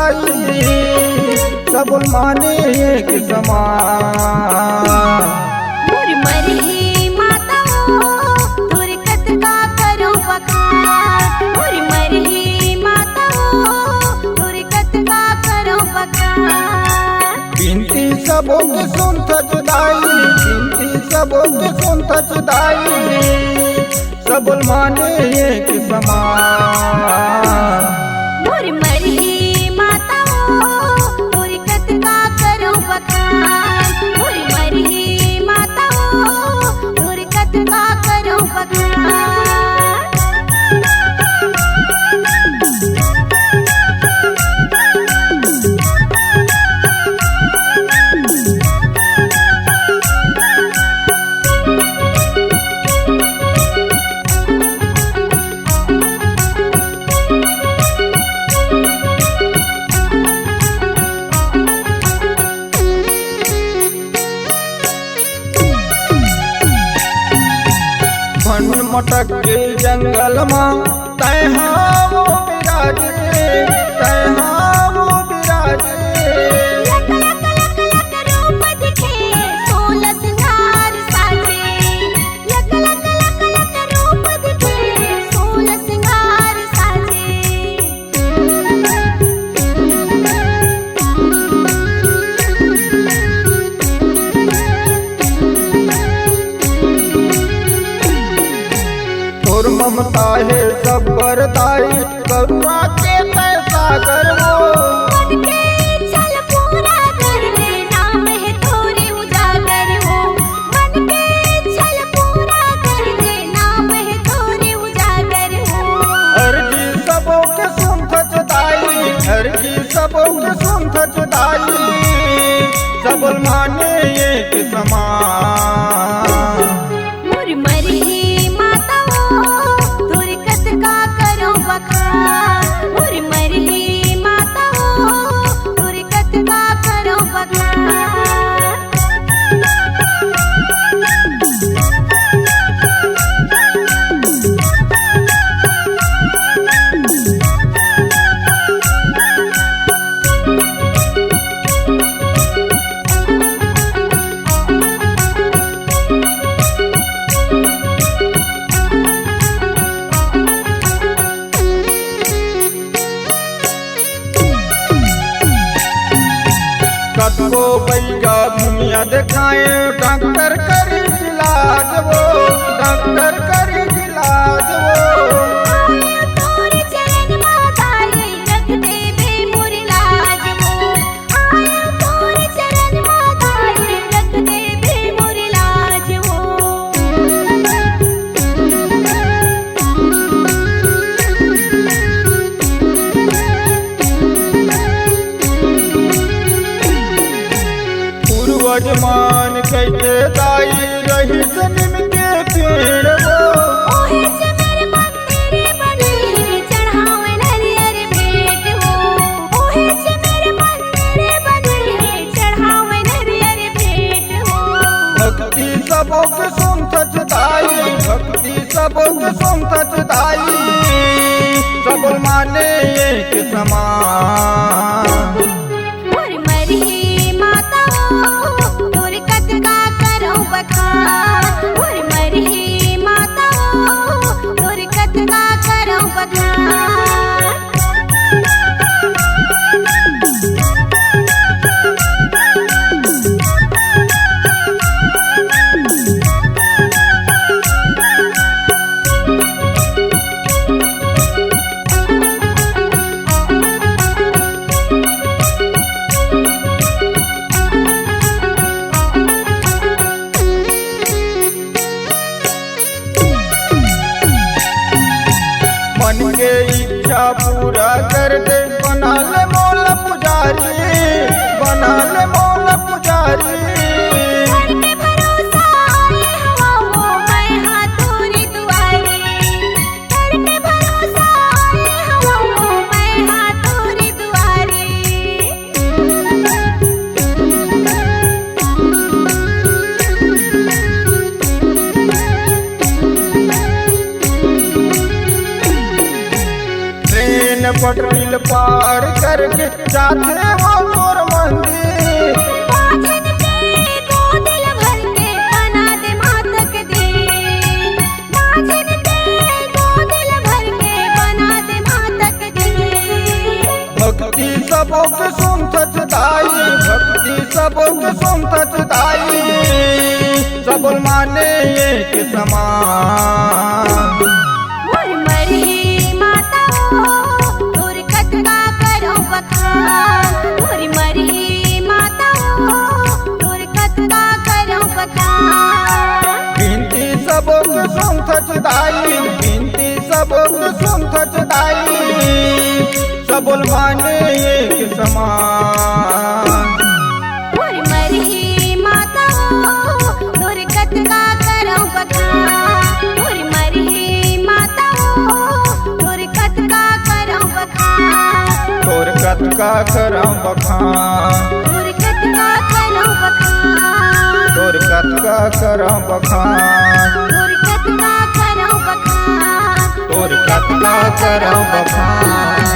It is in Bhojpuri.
जुदाई सब माने एक समान। मोर मरही माता तोर कत का करो बखान। मोर मरही माता तोर कत का करो बखान। गिनती सबों के सुनत जुदाई, गिनती सबों के सुनत जुदाई सब माने एक समान। मोर मरही माता तोर कत का करो बखान। मोर मरही माता तोर कत का करो बखान। वन मटक के जंगल में तैहा वो विराजे, तैहा वो विराजे। लक लक लक लक रूप दिखे सोलह सिंगार साजे। लक लक लक लक रूप दिखे सोलह सिंगार साजे। तोर ममता है सब बरदाई करुणा के तय सागर वो। मन के छल पूरा कर ले नाम है तोरे उजागर हो। मन के छल पूरा कर ले नाम है तोरे उजागर हो। अर्जी सबों के सुनत जुदाई, अर्जी सबों के सुनत जुदाई सब माने एक समान। मोर मरही माता तोर कत का करो बखान। मोर मरही माता तोर कत का करो बखान। कतको बैगा दुनिया दिखाए डॉक्टर करे इलाज वो, डॉक्टर करे इलाज वो। आयो तोर चरण माताई रख देबे मोर लाज वो। आयो तोर चरण माताई रख देबे मोर लाज पूर्वज मान कैसे दाई रही जन्म के पेड़ वो। ओहे से मेरे मंदिर बनी चढ़ावे नरियर भेंट हो। ओहे से मेरे मंदिर बनी चढ़ावे नरियर भेंट हो। भक्ति सबों के सुनत जुदाई, भक्ति सबों के सुनत जुदाई सब माने एक समान। मोर मरही माता तोर कत का करो बखान। मोर मरही माता तोर कत का करो बखान। मन के इच्छा पूरा कर दे बना ले मौला पुजारी, बना ले मौला पुजारी। करके भरोसा आए हवा मैं हाँ तोरी दुआरी। करके भरोसा आए हवा मैं हाँ तोरी दुआरी। ट्रेन ट्रेन पटरील पार करके जाते हो तोर मंदिर। बाझन के गोदिल भर के बना दे मातक दिन। बाझन के गोदिल भर के बना दे मातक दिन। भक्ति सबोक सुन सचदाई, भक्ति सबोक सुन सचदाई, सबल माने एक समान। मोर मरही माता हो तोर कतका करो बखान। मोर मरही माता हो तोर कतका करो बखान। बिनती सबोक सुन सचदाई, बिनती सबोक सुन सचदाई, सबल माने एक समान। मोर मरही माता हो तोर कतका करो बखान। मोर मरही माता हो तोर कतका करो बखान। तोर कतका करम बखान, तोर कतका करो बखान। तोर कतका करम बखान, तोर कतका करो बखान। तोर कतका करम बखान।